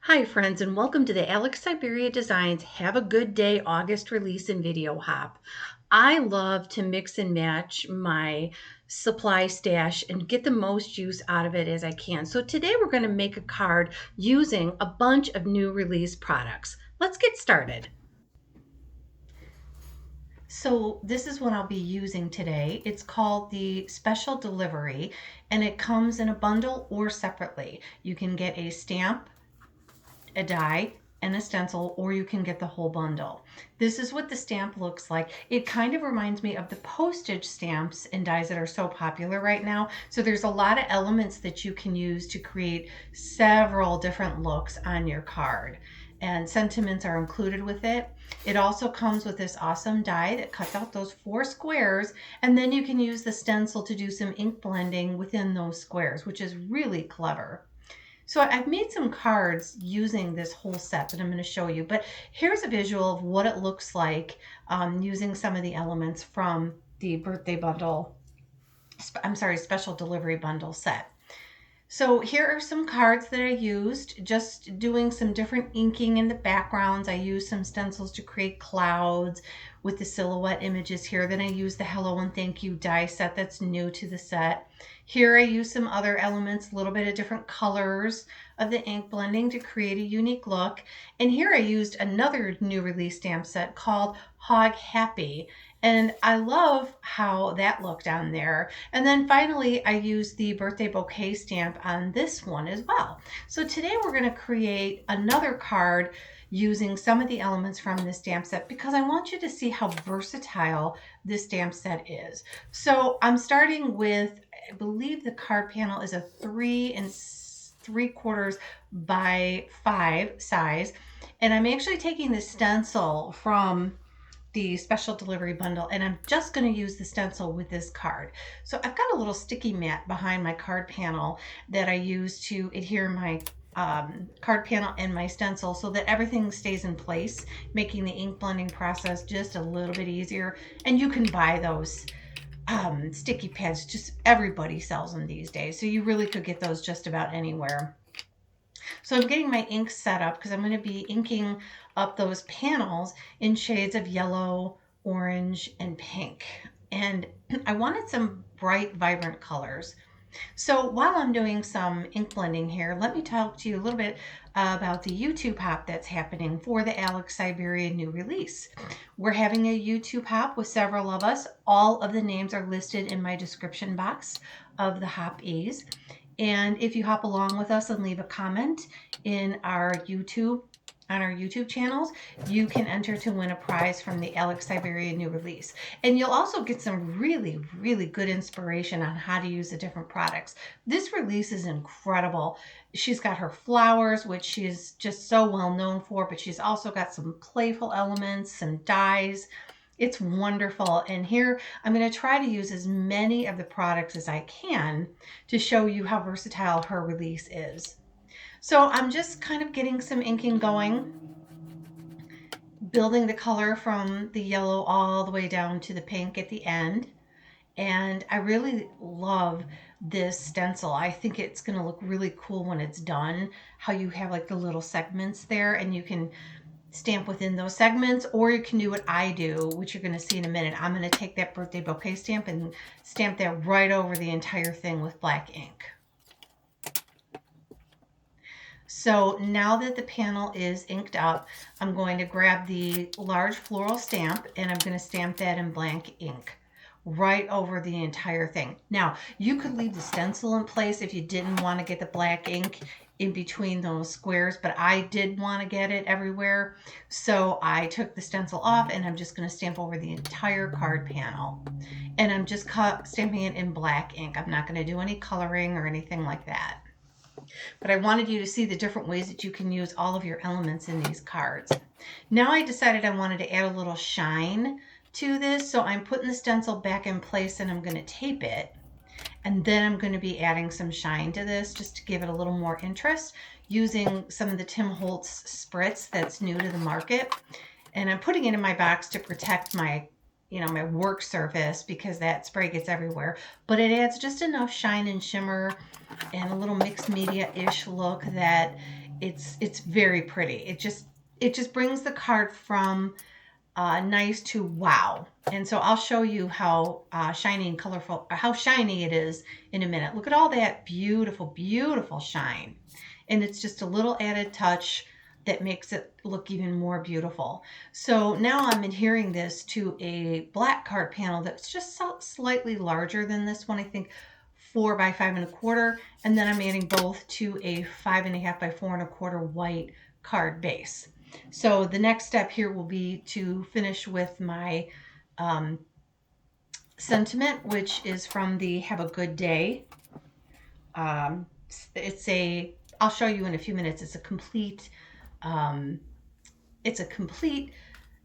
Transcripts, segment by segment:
Hi friends, and welcome to the Alex Syberia Designs Have a Good Day August release and video hop. I love to mix and match my supply stash and get the most use out of it as I can. So today we're going to make a card using a bunch of new release products. Let's get started. So this is what I'll be using today. It's called the Special Delivery, and it comes in a bundle or separately. You can get a stamp, a die, and a stencil, or you can get the whole bundle. This is what the stamp looks like. It kind of reminds me of the postage stamps and dies that are so popular right now. So there's a lot of elements that you can use to create several different looks on your card, and sentiments are included with it. It also comes with this awesome die that cuts out those 4 squares, and then you can use the stencil to do some ink blending within those squares, which is really clever. So I've made some cards using this whole set that I'm going to show you, but here's a visual of what it looks like using some of the elements from the birthday bundle, special delivery bundle set. So here are some cards that I used, just doing some different inking in the backgrounds. I used some stencils to create clouds with the silhouette images here. Then I used the Hello and Thank You die set that's new to the set. Here I used some other elements, a little bit of different colors of the ink blending to create a unique look. And here I used another new release stamp set called Hog Happy. And I love how that looked on there. And then finally, I used the birthday bouquet stamp on this one as well. So today we're going to create another card using some of the elements from this stamp set because I want you to see how versatile this stamp set is. So I'm starting with, I believe the card panel is a 3 3/4 by 5 size. And I'm actually taking the stencil from the special delivery bundle, and I'm just going to use the stencil with this card. So I've got a little sticky mat behind my card panel that I use to adhere my card panel and my stencil so that everything stays in place, making the ink blending process just a little bit easier. And you can buy those sticky pads, just everybody sells them these days, so you really could get those just about anywhere. So I'm getting my ink set up because I'm going to be inking up those panels in shades of yellow, orange, and pink. And I wanted some bright, vibrant colors. So while I'm doing some ink blending here, let me talk to you a little bit about the YouTube hop that's happening for the Alex Syberia new release. We're having a YouTube hop with several of us. All of the names are listed in my description box of the hop ease. And if you hop along with us and leave a comment in our YouTube, on our YouTube channels, you can enter to win a prize from the Alex Syberia new release. And you'll also get some really, really good inspiration on how to use the different products. This release is incredible. She's got her flowers, which she is just so well known for, but she's also got some playful elements, some dies. It's wonderful. And here I'm going to try to use as many of the products as I can to show you how versatile her release is. So I'm just kind of getting some inking going, building the color from the yellow all the way down to the pink at the end. And I really love this stencil. I think it's going to look really cool when it's done, how you have like the little segments there and you can stamp within those segments, or you can do what I do, which you're going to see in a minute. I'm going to take that birthday bouquet stamp and stamp that right over the entire thing with black ink. So now that the panel is inked up, I'm going to grab the large floral stamp and I'm going to stamp that in blank ink right over the entire thing. Now, you could leave the stencil in place if you didn't want to get the black ink in between those squares, but I did want to get it everywhere. So I took the stencil off and I'm just going to stamp over the entire card panel. And I'm just stamping it in black ink. I'm not going to do any coloring or anything like that. But I wanted you to see the different ways that you can use all of your elements in these cards. Now I decided I wanted to add a little shine to this, so I'm putting the stencil back in place and I'm going to tape it. And then I'm going to be adding some shine to this just to give it a little more interest using some of the Tim Holtz spritz that's new to the market. And I'm putting it in my box to protect my my work surface because that spray gets everywhere. But it adds just enough shine and shimmer and a little mixed media-ish look that it's very pretty. It just brings the card from nice to wow. And so I'll show you how shiny and colorful, how shiny it is in a minute. Look at all that beautiful, beautiful shine. And it's just a little added touch that makes it look even more beautiful. So now I'm adhering this to a black card panel that's just slightly larger than this one, I think 4 by 5 1/4. And then I'm adding both to a 5 1/2 by 4 1/4 white card base. So the next step here will be to finish with my sentiment, which is from the Have a Good Day. I'll show you in a few minutes. It's a complete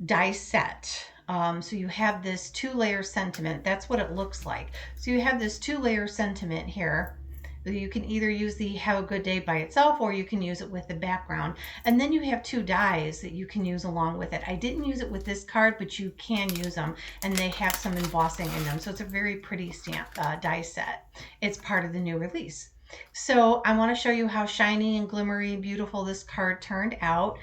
die set. So you have this 2-layer sentiment. That's what it looks like. So you have this 2-layer sentiment here. You can either use the Have a Good Day by itself, or you can use it with the background. And then you have 2 dies that you can use along with it. I didn't use it with this card, but you can use them, and they have some embossing in them. So it's a very pretty stamp die set. It's part of the new release. So I want to show you how shiny and glimmery and beautiful this card turned out.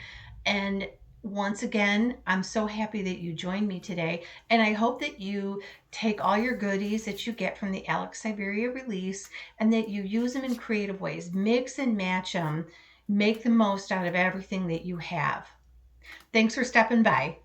And once again, I'm so happy that you joined me today, and I hope that you take all your goodies that you get from the Alex Syberia release and that you use them in creative ways. Mix and match them. Make the most out of everything that you have. Thanks for stopping by.